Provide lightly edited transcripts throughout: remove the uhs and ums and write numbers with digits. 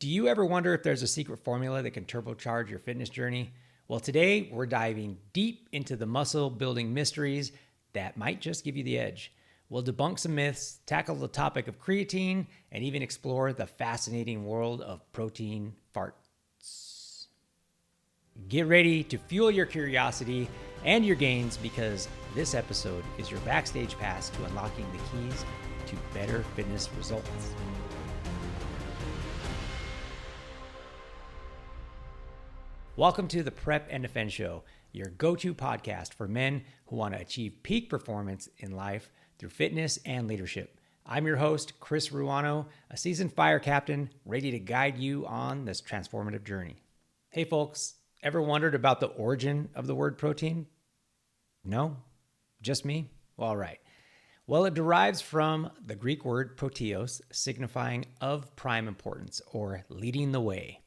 Do you ever wonder if there's a secret formula that can turbocharge your fitness journey? Well, today we're diving deep into the muscle building mysteries that might just give you the edge. We'll debunk some myths, tackle the topic of creatine, and even explore the fascinating world of protein farts. Get ready to fuel your curiosity and your gains because this episode is your backstage pass to unlocking the keys to better fitness results. Welcome to the Prep and Defend Show, your go-to podcast for men who want to achieve peak performance in life through fitness and leadership. I'm your host, Chris Ruano, a seasoned fire captain, ready to guide you on this transformative journey. Hey folks, ever wondered about the origin of the word protein? No? Just me? All right. Well, it derives from the Greek word proteos, signifying of prime importance or leading the way.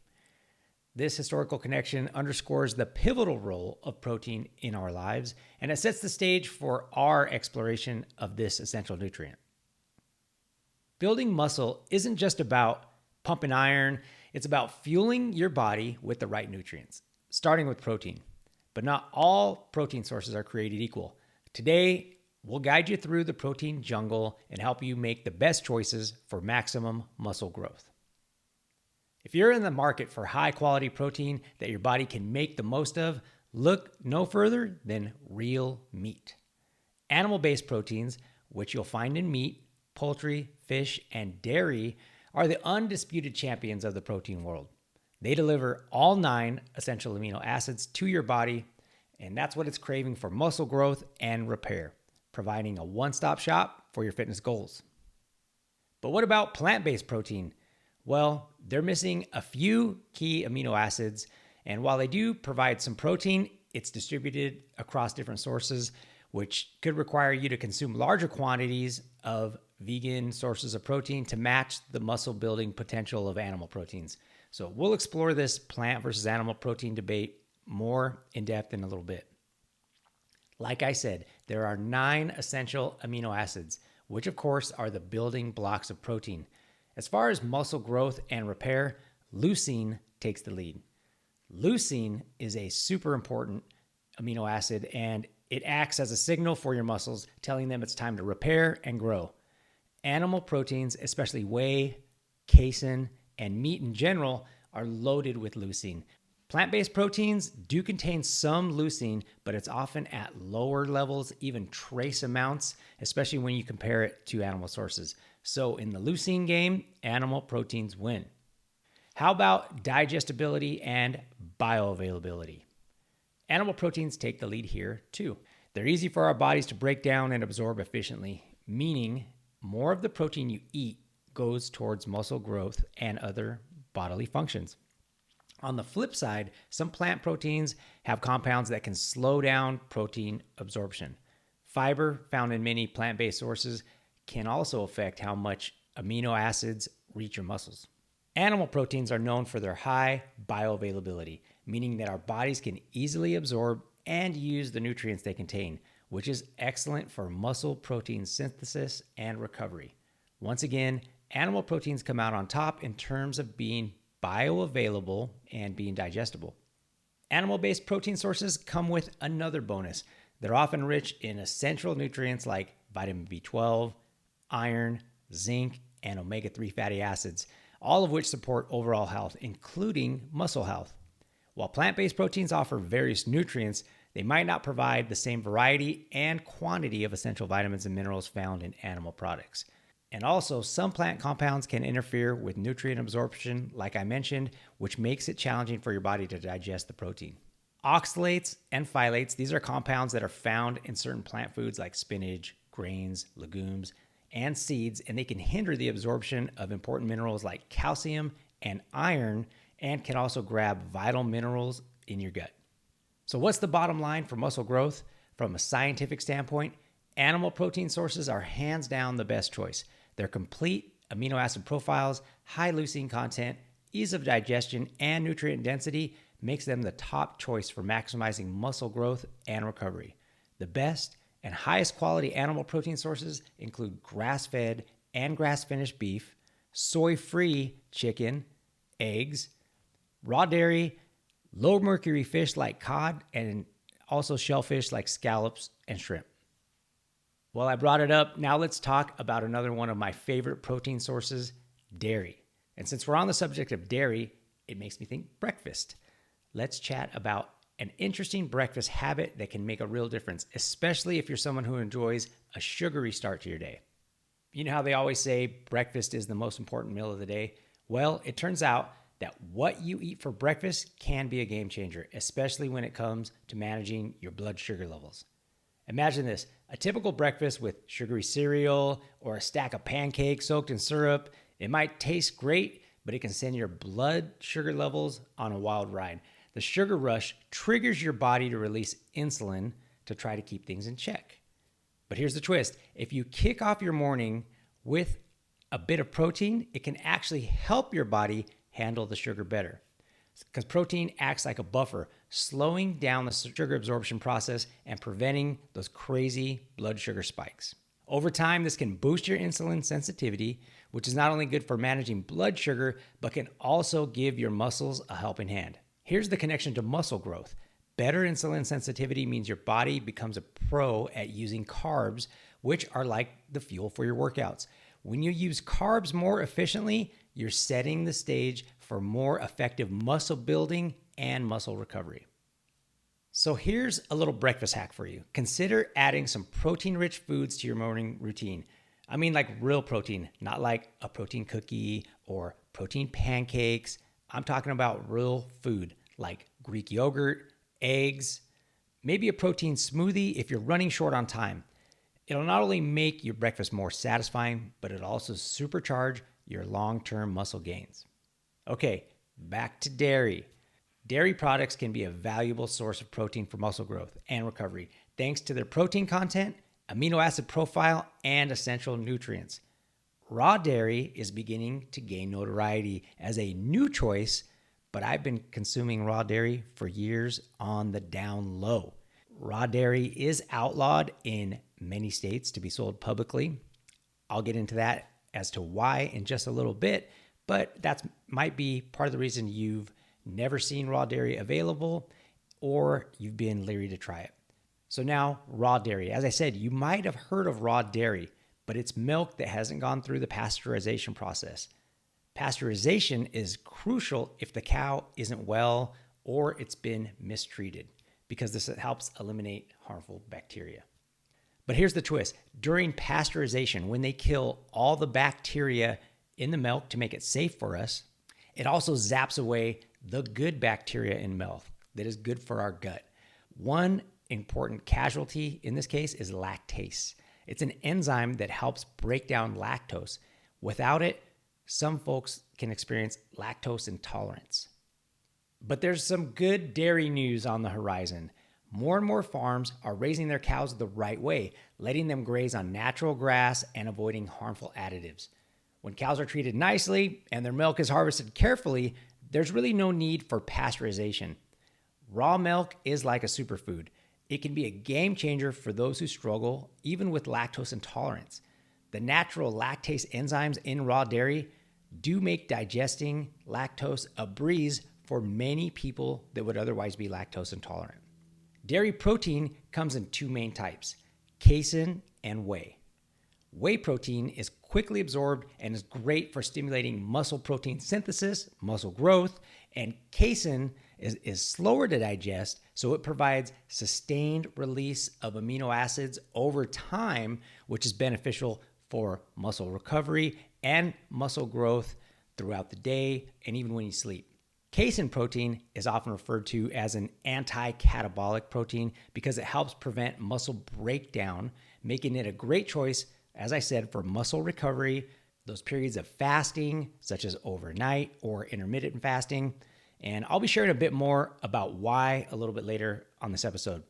This historical connection underscores the pivotal role of protein in our lives, and it sets the stage for our exploration of this essential nutrient. Building muscle isn't just about pumping iron, it's about fueling your body with the right nutrients, starting with protein. But not all protein sources are created equal. Today, we'll guide you through the protein jungle and help you make the best choices for maximum muscle growth. If you're in the market for high-quality protein that your body can make the most of, look no further than real meat. Animal-based proteins, which you'll find in meat, poultry, fish, and dairy, are the undisputed champions of the protein world. They deliver all 9 essential amino acids to your body, and that's what it's craving for muscle growth and repair, providing a one-stop shop for your fitness goals. But what about plant-based protein? Well, they're missing a few key amino acids, and while they do provide some protein, it's distributed across different sources, which could require you to consume larger quantities of vegan sources of protein to match the muscle building potential of animal proteins. So we'll explore this plant versus animal protein debate more in depth in a little bit. Like I said, there are 9 essential amino acids, which of course are the building blocks of protein. As far as muscle growth and repair, leucine takes the lead. Leucine is a super important amino acid, and it acts as a signal for your muscles, telling them it's time to repair and grow. Animal proteins, especially whey, casein, and meat in general, are loaded with leucine. Plant-based proteins do contain some leucine, but it's often at lower levels, even trace amounts, especially when you compare it to animal sources. So in the leucine game, animal proteins win. How about digestibility and bioavailability? Animal proteins take the lead here too. They're easy for our bodies to break down and absorb efficiently, meaning more of the protein you eat goes towards muscle growth and other bodily functions. On the flip side, some plant proteins have compounds that can slow down protein absorption. Fiber, found in many plant-based sources, can also affect how much amino acids reach your muscles. Animal proteins are known for their high bioavailability, meaning that our bodies can easily absorb and use the nutrients they contain, which is excellent for muscle protein synthesis and recovery. Once again, animal proteins come out on top in terms of being bioavailable and being digestible. Animal-based protein sources come with another bonus. They're often rich in essential nutrients like vitamin B12, iron, zinc, and omega-3 fatty acids, all of which support overall health, including muscle health. While plant-based proteins offer various nutrients, they might not provide the same variety and quantity of essential vitamins and minerals found in animal products. And also, some plant compounds can interfere with nutrient absorption, like I mentioned, which makes it challenging for your body to digest the protein. Oxalates and phthalates, these are compounds that are found in certain plant foods like spinach, grains, legumes, and seeds, and they can hinder the absorption of important minerals like calcium and iron, and can also grab vital minerals in your gut. So what's the bottom line for muscle growth? From a scientific standpoint, animal protein sources are hands down the best choice. Their complete amino acid profiles, high leucine content, ease of digestion, and nutrient density makes them the top choice for maximizing muscle growth and recovery. The best and highest quality animal protein sources include grass-fed and grass-finished beef, soy-free chicken, eggs, raw dairy, low mercury fish like cod, and also shellfish like scallops and shrimp. Well, I brought it up. Now let's talk about another one of my favorite protein sources, dairy. And since we're on the subject of dairy, it makes me think breakfast. Let's chat about an interesting breakfast habit that can make a real difference, especially if you're someone who enjoys a sugary start to your day. You know how they always say breakfast is the most important meal of the day? Well, it turns out that what you eat for breakfast can be a game changer, especially when it comes to managing your blood sugar levels. Imagine this, a typical breakfast with sugary cereal or a stack of pancakes soaked in syrup. It might taste great, but it can send your blood sugar levels on a wild ride. The sugar rush triggers your body to release insulin to try to keep things in check. But here's the twist. If you kick off your morning with a bit of protein, it can actually help your body handle the sugar better. Because protein acts like a buffer, slowing down the sugar absorption process and preventing those crazy blood sugar spikes. Over time, this can boost your insulin sensitivity, which is not only good for managing blood sugar, but can also give your muscles a helping hand. Here's the connection to muscle growth. Better insulin sensitivity means your body becomes a pro at using carbs, which are like the fuel for your workouts. When you use carbs more efficiently, you're setting the stage for more effective muscle building and muscle recovery. So here's a little breakfast hack for you. Consider adding some protein-rich foods to your morning routine. I mean like real protein, not like a protein cookie or protein pancakes. I'm talking about real food like Greek yogurt, eggs, maybe a protein smoothie if you're running short on time. It'll not only make your breakfast more satisfying, but it'll also supercharge your long-term muscle gains. Okay, back to dairy. Dairy products can be a valuable source of protein for muscle growth and recovery, thanks to their protein content, amino acid profile, and essential nutrients. Raw dairy is beginning to gain notoriety as a new choice, but I've been consuming raw dairy for years on the down low. Raw dairy is outlawed in many states to be sold publicly. I'll get into that as to why in just a little bit, but that might be part of the reason you've never seen raw dairy available or you've been leery to try it. So now, raw dairy. As I said, you might have heard of raw dairy, but it's milk that hasn't gone through the pasteurization process. Pasteurization is crucial if the cow isn't well or it's been mistreated, because this helps eliminate harmful bacteria. But here's the twist. During pasteurization, when they kill all the bacteria in the milk to make it safe for us, it also zaps away the good bacteria in milk that is good for our gut. One important casualty in this case is lactase. It's an enzyme that helps break down lactose. Without it, some folks can experience lactose intolerance. But there's some good dairy news on the horizon. More and more farms are raising their cows the right way, letting them graze on natural grass and avoiding harmful additives. When cows are treated nicely and their milk is harvested carefully, there's really no need for pasteurization. Raw milk is like a superfood. It can be a game changer for those who struggle, even with lactose intolerance. The natural lactase enzymes in raw dairy do make digesting lactose a breeze for many people that would otherwise be lactose intolerant. Dairy protein comes in two main types, casein and whey. Whey protein is quickly absorbed and is great for stimulating muscle protein synthesis, muscle growth, and casein is slower to digest, so it provides sustained release of amino acids over time, which is beneficial for muscle recovery and muscle growth throughout the day and even when you sleep. Casein protein is often referred to as an anti-catabolic protein because it helps prevent muscle breakdown, making it a great choice, as I said, for muscle recovery, those periods of fasting, such as overnight or intermittent fasting. And I'll be sharing a bit more about why a little bit later on this episode.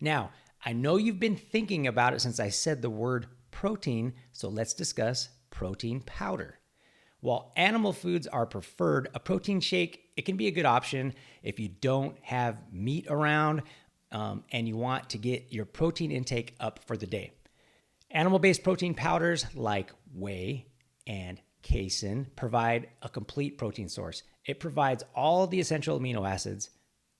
Now, I know you've been thinking about it since I said the word protein, so let's discuss protein powder. While animal foods are preferred, a protein shake, it can be a good option if you don't have meat around and you want to get your protein intake up for the day. Animal-based protein powders like whey and casein provide a complete protein source. It provides all the essential amino acids,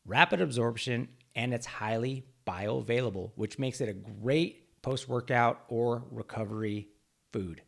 rapid absorption, and it's highly bioavailable, which makes it a great post-workout or recovery food.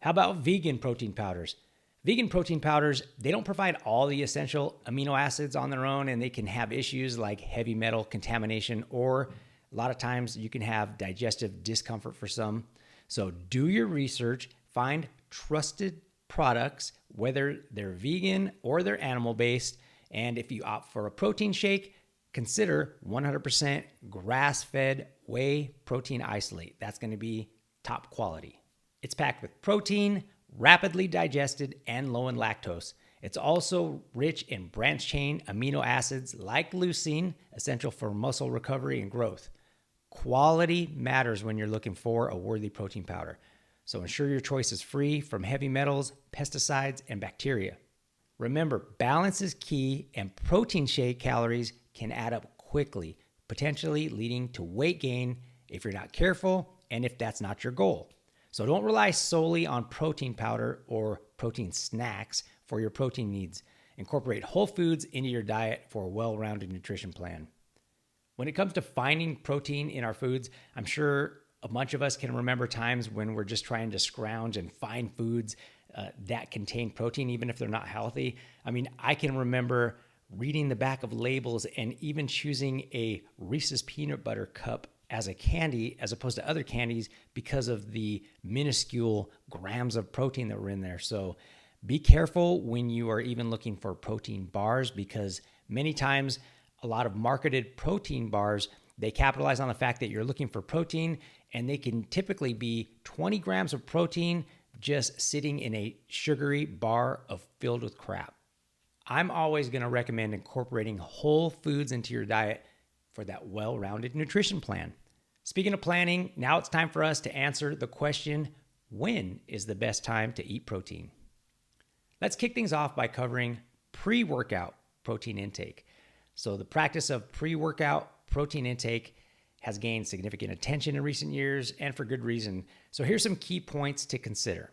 How about vegan protein powders? Vegan protein powders, they don't provide all the essential amino acids on their own, and they can have issues like heavy metal contamination, or a lot of times you can have digestive discomfort for some. So do your research, find trusted products, whether they're vegan or they're animal-based. And if you opt for a protein shake, consider 100% grass-fed whey protein isolate. That's going to be top quality. It's packed with protein, rapidly digested, and low in lactose. It's also rich in branched-chain amino acids like leucine, essential for muscle recovery and growth. Quality matters when you're looking for a worthy protein powder. So ensure your choice is free from heavy metals, pesticides, and bacteria. Remember, balance is key, and protein shake calories can add up quickly, potentially leading to weight gain if you're not careful and if that's not your goal. So don't rely solely on protein powder or protein snacks for your protein needs. Incorporate whole foods into your diet for a well-rounded nutrition plan. When it comes to finding protein in our foods, I'm sure a bunch of us can remember times when we're just trying to scrounge and find foods that contain protein, even if they're not healthy. I mean, I can remember reading the back of labels and even choosing a Reese's peanut butter cup as a candy as opposed to other candies because of the minuscule grams of protein that were in there. So be careful when you are even looking for protein bars, because many times a lot of marketed protein bars, they capitalize on the fact that you're looking for protein, and they can typically be 20 grams of protein just sitting in a sugary bar filled with crap. I'm always going to recommend incorporating whole foods into your diet for that well-rounded nutrition plan. Speaking of planning, now it's time for us to answer the question, when is the best time to eat protein? Let's kick things off by covering pre-workout protein intake. So the practice of pre-workout protein intake has gained significant attention in recent years, and for good reason. So here's some key points to consider.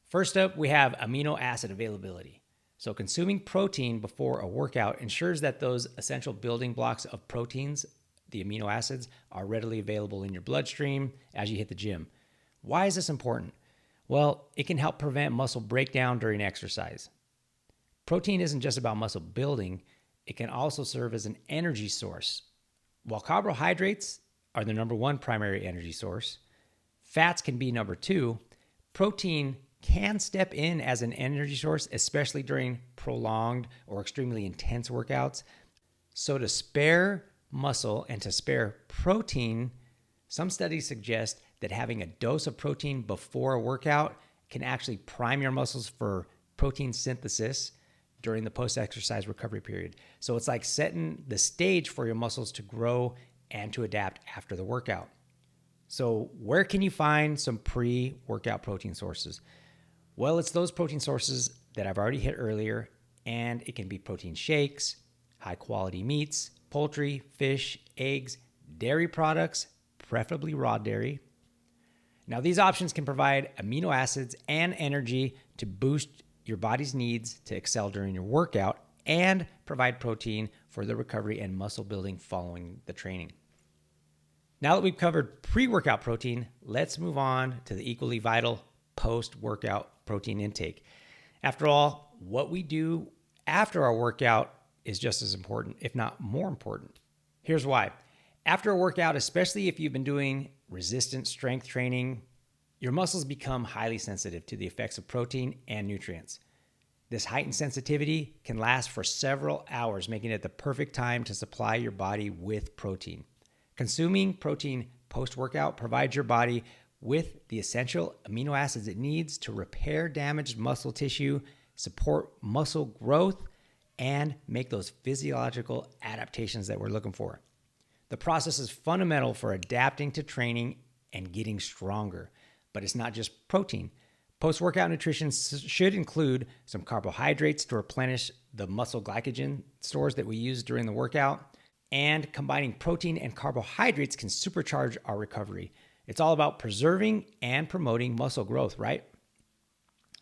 First up, we have amino acid availability. So consuming protein before a workout ensures that those essential building blocks of proteins, the amino acids, are readily available in your bloodstream as you hit the gym. Why is this important? Well, it can help prevent muscle breakdown during exercise. Protein isn't just about muscle building, it can also serve as an energy source. While carbohydrates are the number one primary energy source, fats can be number two, protein can step in as an energy source, especially during prolonged or extremely intense workouts. So to spare muscle and to spare protein, some studies suggest that having a dose of protein before a workout can actually prime your muscles for protein synthesis during the post-exercise recovery period. So it's like setting the stage for your muscles to grow and to adapt after the workout. So where can you find some pre-workout protein sources? Well, it's those protein sources that I've already hit earlier, and it can be protein shakes, high-quality meats, poultry, fish, eggs, dairy products, preferably raw dairy. Now, these options can provide amino acids and energy to boost your body's needs to excel during your workout and provide protein for the recovery and muscle building following the training. Now that we've covered pre-workout protein, let's move on to the equally vital post-workout protein intake. After all, what we do after our workout is just as important, if not more important. Here's why. After a workout, especially if you've been doing resistance strength training, your muscles become highly sensitive to the effects of protein and nutrients. This heightened sensitivity can last for several hours, making it the perfect time to supply your body with protein. Consuming protein post-workout provides your body with the essential amino acids it needs to repair damaged muscle tissue, support muscle growth, and make those physiological adaptations that we're looking for. The process is fundamental for adapting to training and getting stronger, but it's not just protein. Post-workout nutrition should include some carbohydrates to replenish the muscle glycogen stores that we use during the workout, and combining protein and carbohydrates can supercharge our recovery. It's all about preserving and promoting muscle growth, right?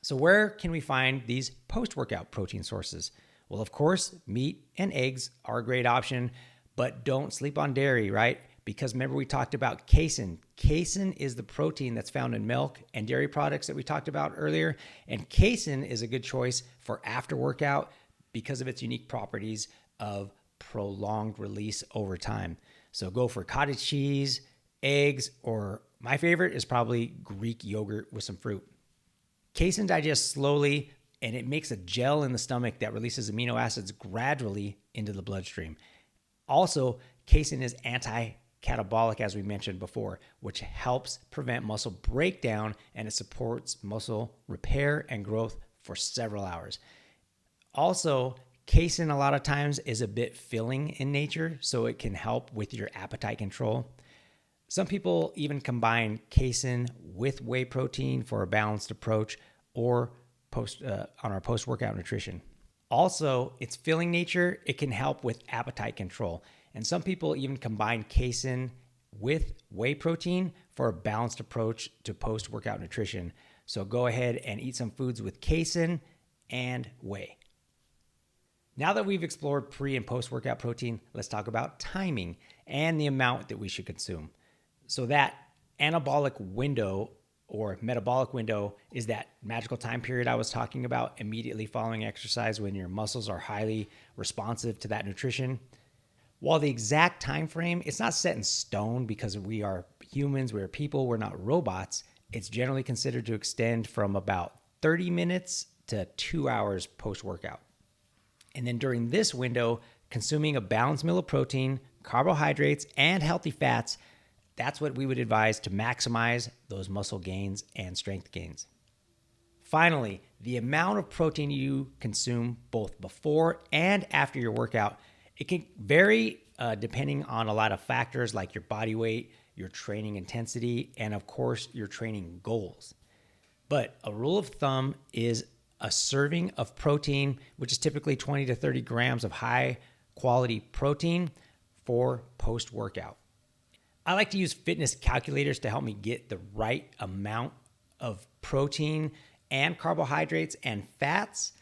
So where can we find these post-workout protein sources? Well, of course, meat and eggs are a great option, but don't sleep on dairy, right? Because remember we talked about casein. Casein is the protein that's found in milk and dairy products that we talked about earlier. And casein is a good choice for after workout because of its unique properties of prolonged release over time. So go for cottage cheese, eggs, or my favorite is probably Greek yogurt with some fruit. Casein digests slowly and it makes a gel in the stomach that releases amino acids gradually into the bloodstream. Also, casein is anti-catabolic, as we mentioned before, which helps prevent muscle breakdown and it supports muscle repair and growth for several hours. Also, casein a lot of times is a bit filling in nature, so it can help with your appetite control. Some people even combine casein with whey protein for a balanced approach or on our post-workout nutrition. Also, its filling nature, it can help with appetite control. And some people even combine casein with whey protein for a balanced approach to post-workout nutrition. So go ahead and eat some foods with casein and whey. Now that we've explored pre and post-workout protein, let's talk about timing and the amount that we should consume. So that anabolic window or metabolic window is that magical time period I was talking about immediately following exercise when your muscles are highly responsive to that nutrition. While the exact time frame, it's not set in stone because we are humans, we're people, we're not robots. It's generally considered to extend from about 30 minutes to 2 hours post-workout. And then during this window, consuming a balanced meal of protein, carbohydrates, and healthy fats, that's what we would advise to maximize those muscle gains and strength gains. Finally, the amount of protein you consume both before and after your workout, it can vary depending on a lot of factors like your body weight, your training intensity, and of course, your training goals. But a rule of thumb is a serving of protein, which is typically 20 to 30 grams of high quality protein for post-workout. I like to use fitness calculators to help me get the right amount of protein and carbohydrates and fats.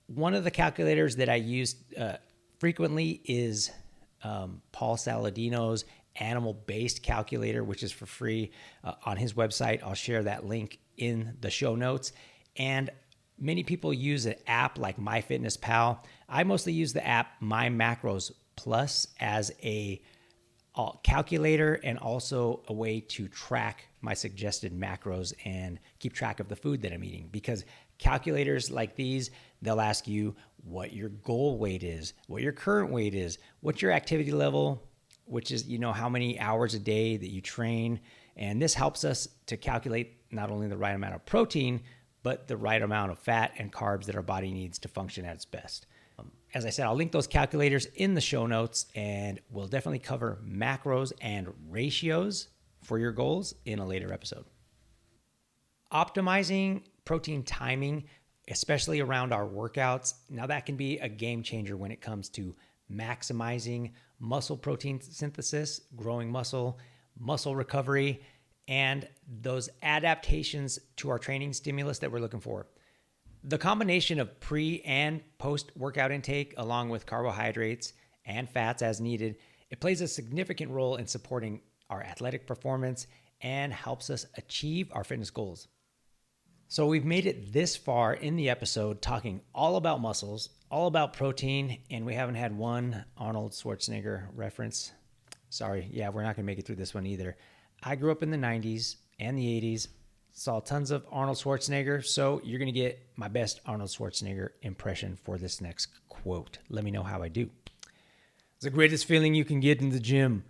One of the calculators that I use frequently is Paul Saladino's animal-based calculator, which is for free on his website. I'll share that link in the show notes. And many people use an app like MyFitnessPal. I mostly use the app My Macros Plus as a calculator and also a way to track my suggested macros and keep track of the food that I'm eating, because calculators like these, they'll ask you what your goal weight is, what your current weight is, what's your activity level, which is, how many hours a day that you train. And this helps us to calculate not only the right amount of protein, but the right amount of fat and carbs that our body needs to function at its best. As I said, I'll link those calculators in the show notes, and we'll definitely cover macros and ratios for your goals in a later episode. Optimizing protein timing, especially around our workouts, now that can be a game changer when it comes to maximizing muscle protein synthesis, growing muscle recovery, and those adaptations to our training stimulus that we're looking for. The combination of pre and post-workout intake, along with carbohydrates and fats as needed, it plays a significant role in supporting our athletic performance and helps us achieve our fitness goals. So we've made it this far in the episode talking all about muscles, all about protein, and we haven't had one Arnold Schwarzenegger reference. Sorry, we're not going to make it through this one either. I grew up in the 90s and the 80s, saw tons of Arnold Schwarzenegger, so you're going to get my best Arnold Schwarzenegger impression for this next quote. Let me know how I do. It's the greatest feeling you can get in the gym,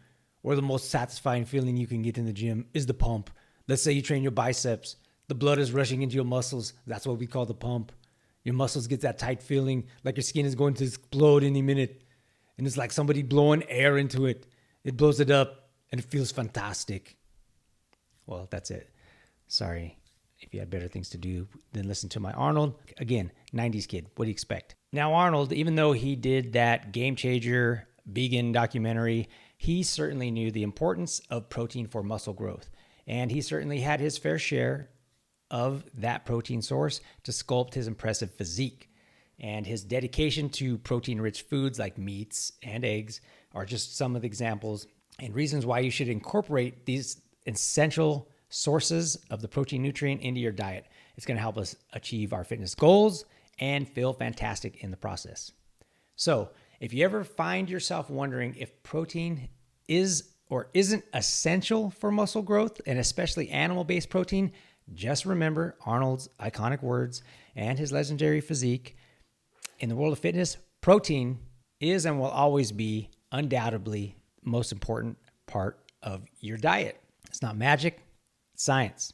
or the most satisfying feeling you can get in the gym, is the pump. Let's say you train your biceps. The blood is rushing into your muscles. That's what we call the pump. Your muscles get that tight feeling like your skin is going to explode any minute. And it's like somebody blowing air into it. It blows it up and it feels fantastic. Well, that's it. Sorry if you had better things to do than listen to my Arnold. Again, 90s kid. What do you expect? Now, Arnold, even though he did that game changer vegan documentary, he certainly knew the importance of protein for muscle growth. And he certainly had his fair share of that protein source to sculpt his impressive physique. And his dedication to protein-rich foods like meats and eggs are just some of the examples and reasons why you should incorporate these essential sources of the protein nutrient into your diet. It's going to help us achieve our fitness goals and feel fantastic in the process. So, if you ever find yourself wondering if protein is or isn't essential for muscle growth, and especially animal-based protein, just remember Arnold's iconic words and his legendary physique. In the world of fitness, protein is and will always be undoubtedly the most important part of your diet. It's not magic, it's science.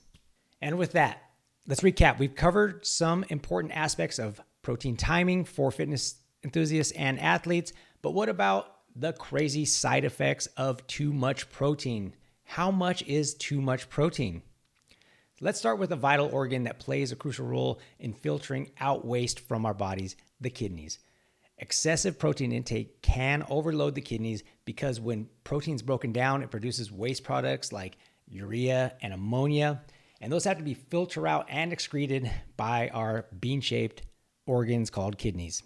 And with that, let's recap. We've covered some important aspects of protein timing for fitness enthusiasts and athletes, but what about the crazy side effects of too much protein? How much is too much protein? Let's start with a vital organ that plays a crucial role in filtering out waste from our bodies, the kidneys. Excessive protein intake can overload the kidneys because when protein's broken down, it produces waste products like urea and ammonia, and those have to be filtered out and excreted by our bean-shaped organs called kidneys.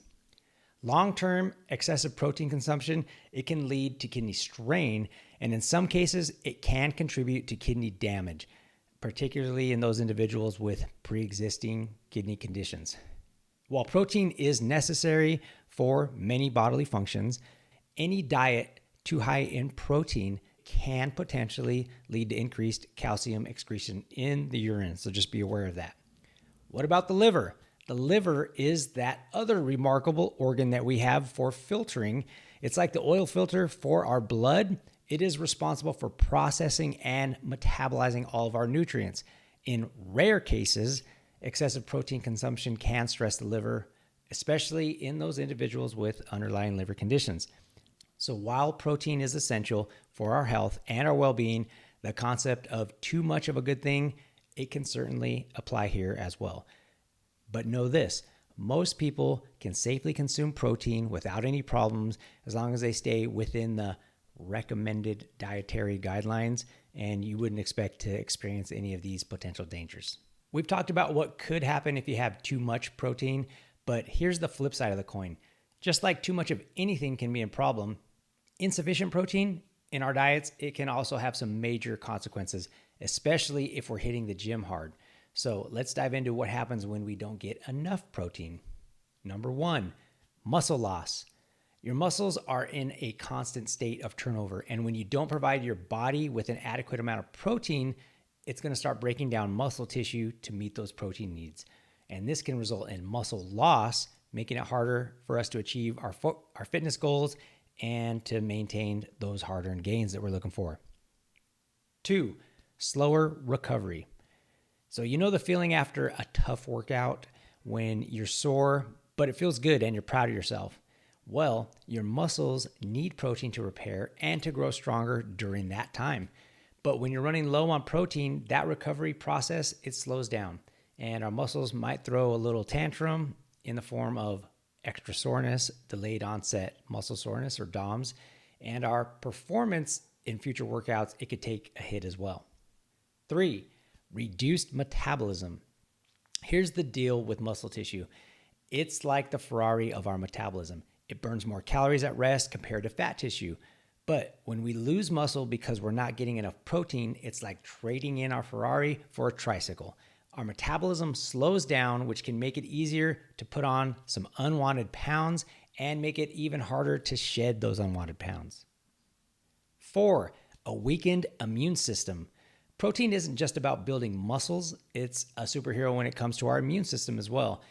Long-term excessive protein consumption, it can lead to kidney strain, and in some cases, it can contribute to kidney damage, particularly in those individuals with pre-existing kidney conditions. While protein is necessary for many bodily functions, any diet too high in protein can potentially lead to increased calcium excretion in the urine, so just be aware of that. What about the liver? The liver is that other remarkable organ that we have for filtering. It's like the oil filter for our blood. It is responsible for processing and metabolizing all of our nutrients. In rare cases, excessive protein consumption can stress the liver, especially in those individuals with underlying liver conditions. So while protein is essential for our health and our well-being, the concept of too much of a good thing, it can certainly apply here as well. But know this, most people can safely consume protein without any problems as long as they stay within the recommended dietary guidelines, and you wouldn't expect to experience any of these potential dangers. We've talked about what could happen if you have too much protein, but here's the flip side of the coin. Just like too much of anything can be a problem, insufficient protein in our diets, it can also have some major consequences, especially if we're hitting the gym hard. So let's dive into what happens when we don't get enough protein. Number one, muscle loss. Your muscles are in a constant state of turnover, and when you don't provide your body with an adequate amount of protein, it's going to start breaking down muscle tissue to meet those protein needs. And this can result in muscle loss, making it harder for us to achieve our fitness goals and to maintain those hard-earned gains that we're looking for. 2, slower recovery. So you know the feeling after a tough workout when you're sore, but it feels good and you're proud of yourself. Well, your muscles need protein to repair and to grow stronger during that time. But when you're running low on protein, that recovery process, it slows down. And our muscles might throw a little tantrum in the form of extra soreness, delayed onset muscle soreness or DOMS. And our performance in future workouts, it could take a hit as well. 3, reduced metabolism. Here's the deal with muscle tissue. It's like the Ferrari of our metabolism. It burns more calories at rest compared to fat tissue. But when we lose muscle because we're not getting enough protein, it's like trading in our Ferrari for a tricycle. Our metabolism slows down, which can make it easier to put on some unwanted pounds and make it even harder to shed those unwanted pounds. 4, a weakened immune system. Protein isn't just about building muscles, it's a superhero when it comes to our immune system as well.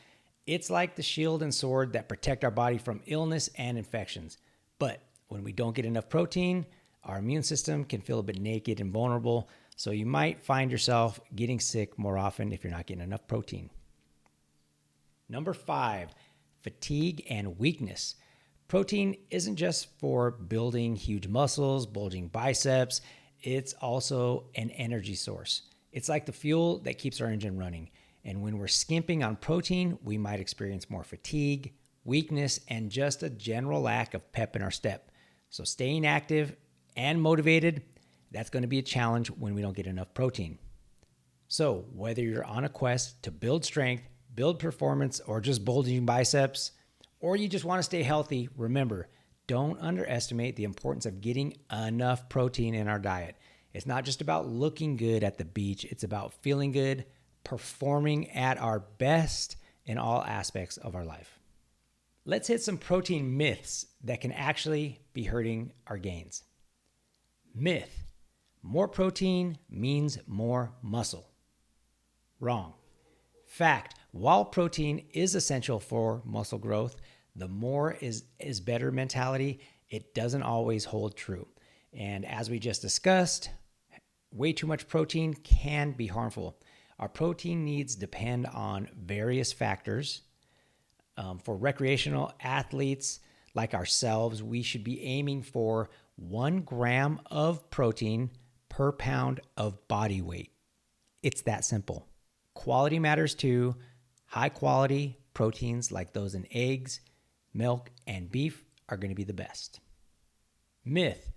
It's like the shield and sword that protect our body from illness and infections. But when we don't get enough protein, our immune system can feel a bit naked and vulnerable, so you might find yourself getting sick more often if you're not getting enough protein. Number 5, fatigue and weakness. Protein isn't just for building huge muscles, bulging biceps. It's also an energy source. It's like the fuel that keeps our engine running. And when we're skimping on protein, we might experience more fatigue, weakness, and just a general lack of pep in our step. So staying active and motivated, that's going to be a challenge when we don't get enough protein. So whether you're on a quest to build strength, build performance, or just bulging biceps, or you just want to stay healthy, remember, don't underestimate the importance of getting enough protein in our diet. It's not just about looking good at the beach. It's about feeling good, performing at our best in all aspects of our life. Let's hit some protein myths that can actually be hurting our gains. Myth: more protein means more muscle. Wrong. Fact: while protein is essential for muscle growth, the more is better mentality. It doesn't always hold true. And as we just discussed, way too much protein can be harmful. Our protein needs depend on various factors. For recreational athletes like ourselves, we should be aiming for 1 gram of protein per pound of body weight. It's that simple. Quality matters too. High quality proteins like those in eggs, milk, and beef are going to be the best. Myth: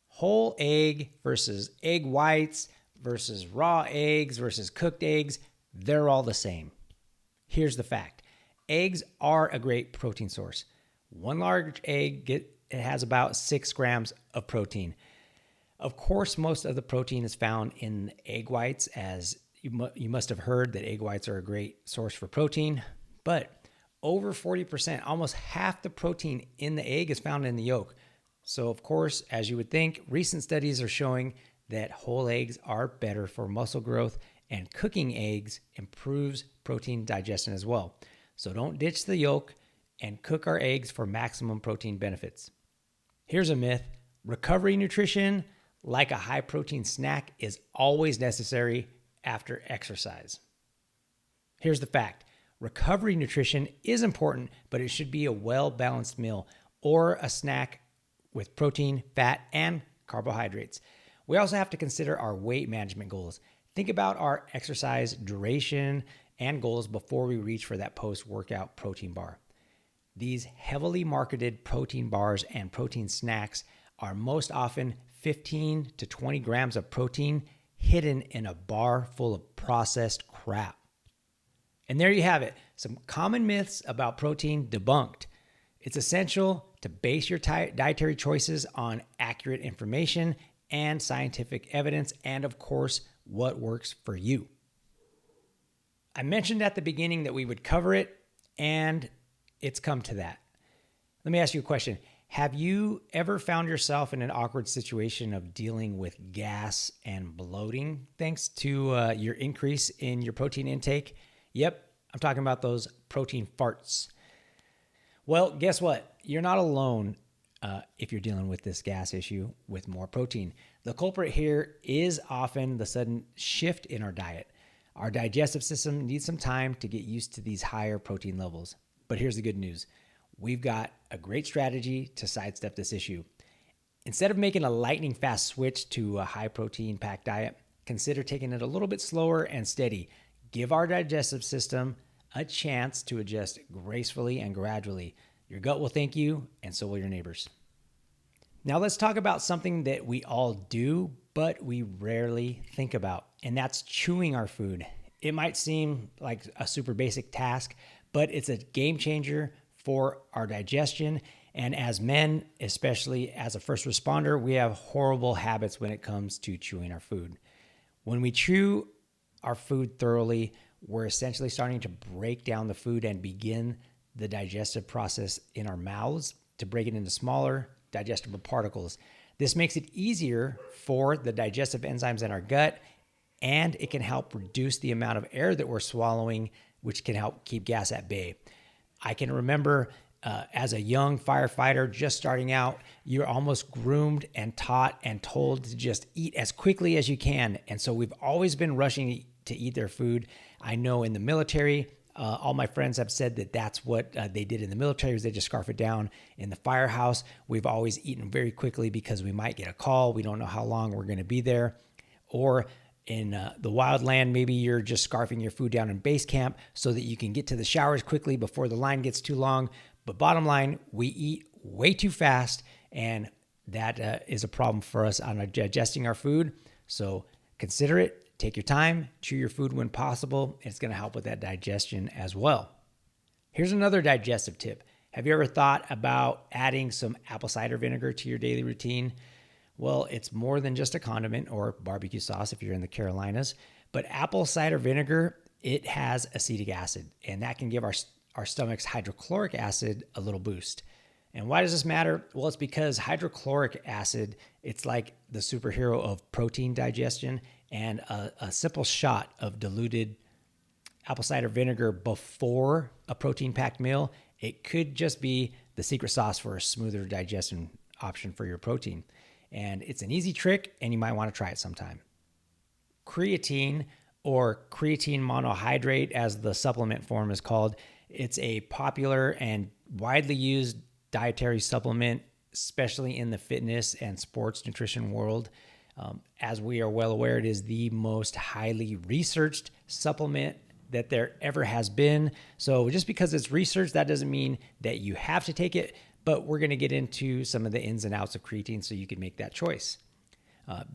whole egg versus egg whites versus raw eggs versus cooked eggs, they're all the same. Here's the fact. Eggs are a great protein source. 1 large egg, it has about 6 grams of protein. Of course, most of the protein is found in egg whites, as you must have heard that egg whites are a great source for protein, but over 40%, almost half the protein in the egg is found in the yolk. So of course, as you would think, recent studies are showing that whole eggs are better for muscle growth, and cooking eggs improves protein digestion as well. So don't ditch the yolk and cook our eggs for maximum protein benefits. Here's a myth: recovery nutrition, like a high protein snack, is always necessary after exercise. Here's the fact: recovery nutrition is important, but it should be a well-balanced meal or a snack with protein, fat, and carbohydrates. We also have to consider our weight management goals. Think about our exercise duration and goals before we reach for that post-workout protein bar. These heavily marketed protein bars and protein snacks are most often 15 to 20 grams of protein hidden in a bar full of processed crap. And there you have it, some common myths about protein debunked. It's essential to base your dietary choices on accurate information and scientific evidence, and of course, what works for you. I mentioned at the beginning that we would cover it, and it's come to that. Let me ask you a question. Have you ever found yourself in an awkward situation of dealing with gas and bloating thanks to your increase in your protein intake? Yep, I'm talking about those protein farts. Well, guess what? You're not alone if you're dealing with this gas issue with more protein. The culprit here is often the sudden shift in our diet. Our digestive system needs some time to get used to these higher protein levels. But here's the good news. We've got a great strategy to sidestep this issue. Instead of making a lightning fast switch to a high protein packed diet, consider taking it a little bit slower and steady. Give our digestive system a chance to adjust gracefully and gradually. Your gut will thank you, and so will your neighbors. Now let's talk about something that we all do, but we rarely think about, and that's chewing our food. It might seem like a super basic task, but it's a game changer for our digestion. And as men, especially as a first responder, we have horrible habits when it comes to chewing our food. When we chew our food thoroughly, we're essentially starting to break down the food and begin the digestive process in our mouths to break it into smaller digestible particles. This makes it easier for the digestive enzymes in our gut, and it can help reduce the amount of air that we're swallowing, which can help keep gas at bay. I can remember as a young firefighter just starting out, you're almost groomed and taught and told to just eat as quickly as you can. And so we've always been rushing to eat their food. I know in the military, all my friends have said that that's what they did in the military, is they just scarf it down. In the firehouse, we've always eaten very quickly because we might get a call. We don't know how long we're going to be there. Or in the wildland, maybe you're just scarfing your food down in base camp so that you can get to the showers quickly before the line gets too long. But bottom line, we eat way too fast, and that is a problem for us on digesting our food. So consider it. Take your time, chew your food when possible. It's going to help with that digestion as well. Here's another digestive tip. Have you ever thought about adding some apple cider vinegar to your daily routine? Well, it's more than just a condiment or barbecue sauce if you're in the Carolinas, but apple cider vinegar, it has acetic acid, and that can give our stomach's hydrochloric acid a little boost. And why does this matter? Well, it's because hydrochloric acid, it's like the superhero of protein digestion, and a simple shot of diluted apple cider vinegar before a protein-packed meal, it could just be the secret sauce for a smoother digestion option for your protein. And it's an easy trick, and you might want to try it sometime. Creatine, or creatine monohydrate as the supplement form is called, it's a popular and widely used dietary supplement, especially in the fitness and sports nutrition world. As we are well aware, it is the most highly researched supplement that there ever has been. So just because it's researched, that doesn't mean that you have to take it, but we're going to get into some of the ins and outs of creatine so you can make that choice.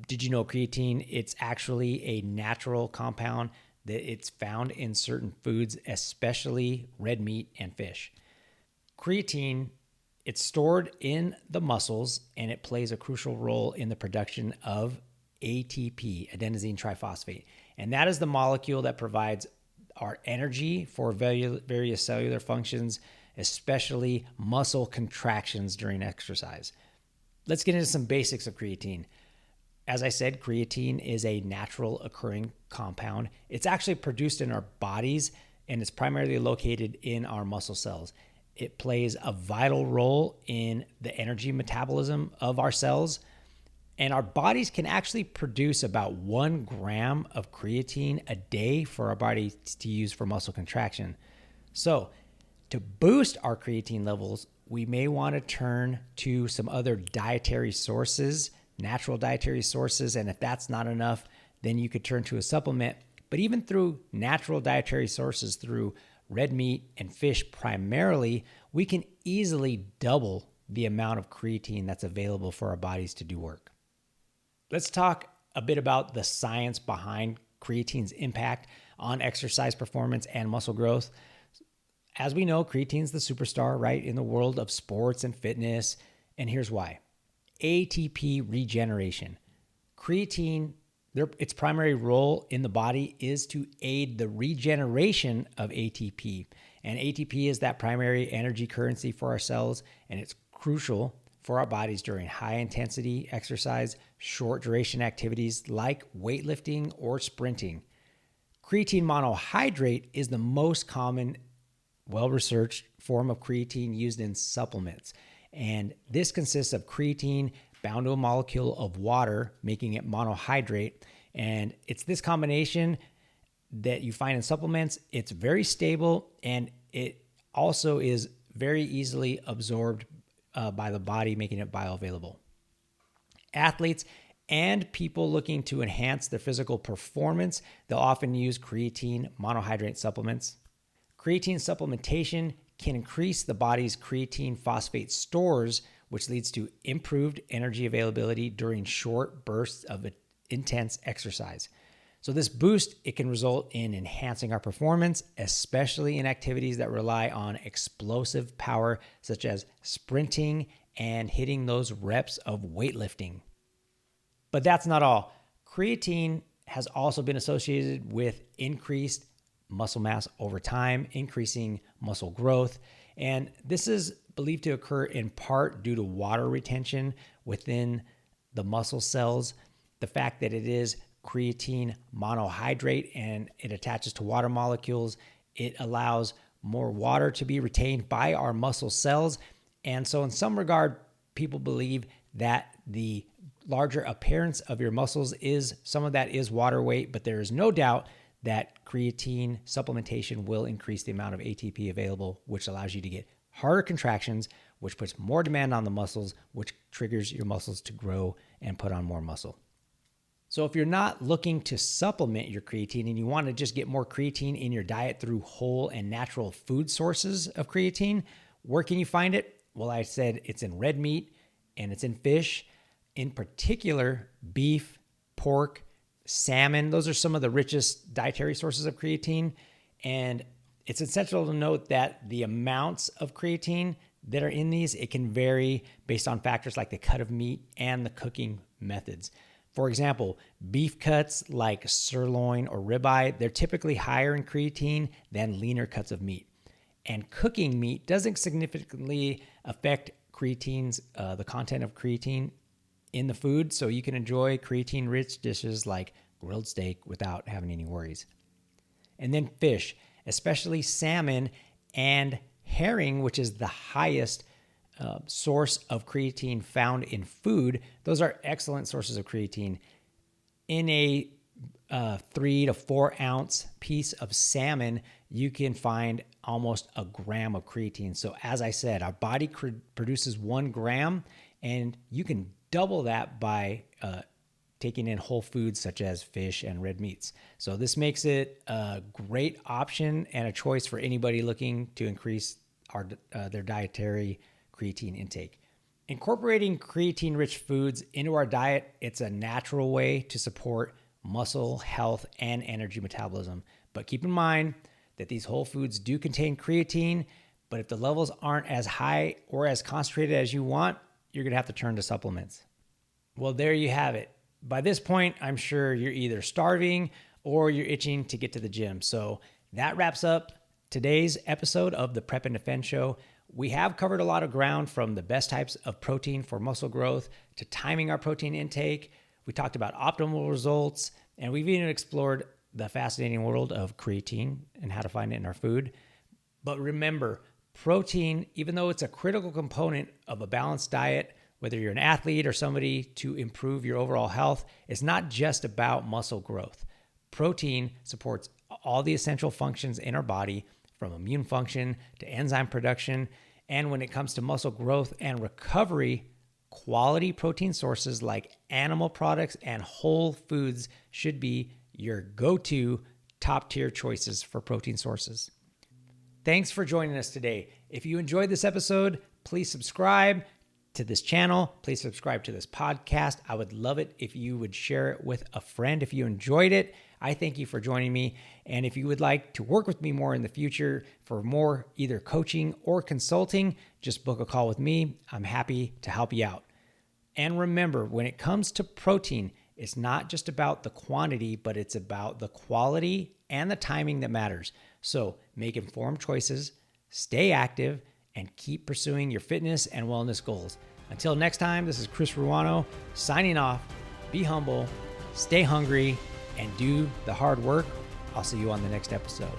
Did you know creatine, it's actually a natural compound that it's found in certain foods, especially red meat and fish. Creatine, it's stored in the muscles, and it plays a crucial role in the production of ATP, adenosine triphosphate. And that is the molecule that provides our energy for various cellular functions, especially muscle contractions during exercise. Let's get into some basics of creatine. As I said, creatine is a natural occurring compound. It's actually produced in our bodies, and it's primarily located in our muscle cells. It plays a vital role in the energy metabolism of our cells, and our bodies can actually produce about 1 gram of creatine a day for our body to use for muscle contraction. So to boost our creatine levels, we may want to turn to some other dietary sources, natural dietary sources, and if that's not enough, then you could turn to a supplement. But even through natural dietary sources, through red meat and fish primarily, we can easily double the amount of creatine that's available for our bodies to do work. Let's talk a bit about the science behind creatine's impact on exercise performance and muscle growth. As we know, creatine's the superstar, right, in the world of sports and fitness, and here's why. ATP regeneration. Creatine, its primary role in the body is to aid the regeneration of ATP. And ATP is that primary energy currency for our cells, and it's crucial for our bodies during high intensity exercise, short duration activities like weightlifting or sprinting. Creatine monohydrate is the most common, well-researched form of creatine used in supplements. And this consists of creatine bound to a molecule of water, making it monohydrate. And it's this combination that you find in supplements. It's very stable, and it also is very easily absorbed by the body, making it bioavailable. Athletes and people looking to enhance their physical performance, they'll often use creatine monohydrate supplements. Creatine supplementation can increase the body's creatine phosphate stores, which leads to improved energy availability during short bursts of intense exercise. So this boost, it can result in enhancing our performance, especially in activities that rely on explosive power, such as sprinting and hitting those reps of weightlifting. But that's not all. Creatine has also been associated with increased muscle mass over time, increasing muscle growth. And this is believed to occur in part due to water retention within the muscle cells. The fact that it is creatine monohydrate and it attaches to water molecules, it allows more water to be retained by our muscle cells. And so in some regard, people believe that the larger appearance of your muscles is, some of that is water weight, but there is no doubt that creatine supplementation will increase the amount of ATP available, which allows you to get harder contractions, which puts more demand on the muscles, which triggers your muscles to grow and put on more muscle. So if you're not looking to supplement your creatine and you want to just get more creatine in your diet through whole and natural food sources of creatine, where can you find it? Well, I said it's in red meat and it's in fish, in particular beef, pork, salmon. Those are some of the richest dietary sources of creatine. And it's essential to note that the amounts of creatine that are in these, it can vary based on factors like the cut of meat and the cooking methods. For example, beef cuts like sirloin or ribeye, they're typically higher in creatine than leaner cuts of meat. And cooking meat doesn't significantly affect creatine's, the content of creatine in the food, so you can enjoy creatine-rich dishes like grilled steak without having any worries. And then fish, especially salmon and herring, which is the highest source of creatine found in food. Those are excellent sources of creatine. In a 3 to 4 ounce piece of salmon, you can find almost a gram of creatine. So as I said, our body produces 1 gram, and you can double that by taking in whole foods such as fish and red meats. So this makes it a great option and a choice for anybody looking to increase their dietary creatine intake. Incorporating creatine-rich foods into our diet, it's a natural way to support muscle health and energy metabolism. But keep in mind that these whole foods do contain creatine, but if the levels aren't as high or as concentrated as you want, you're going to have to turn to supplements. Well, there you have it. By this point, I'm sure you're either starving or you're itching to get to the gym. So that wraps up today's episode of the Prep and Defend Show. We have covered a lot of ground, from the best types of protein for muscle growth to timing our protein intake. We talked about optimal results, and we've even explored the fascinating world of creatine and how to find it in our food. But remember, protein, even though it's a critical component of a balanced diet, whether you're an athlete or somebody to improve your overall health, it's not just about muscle growth. Protein supports all the essential functions in our body, from immune function to enzyme production. And when it comes to muscle growth and recovery, quality protein sources like animal products and whole foods should be your go-to top-tier choices for protein sources. Thanks for joining us today. If you enjoyed this episode, please subscribe to this channel. Please subscribe to this podcast. I would love it if you would share it with a friend if you enjoyed it. I thank you for joining me. And if you would like to work with me more in the future for more either coaching or consulting, just book a call with me. I'm happy to help you out. And remember, when it comes to protein, it's not just about the quantity, but it's about the quality and the timing that matters. So make informed choices, stay active, and keep pursuing your fitness and wellness goals. Until next time, this is Chris Ruano signing off. Be humble, stay hungry, and do the hard work. I'll see you on the next episode.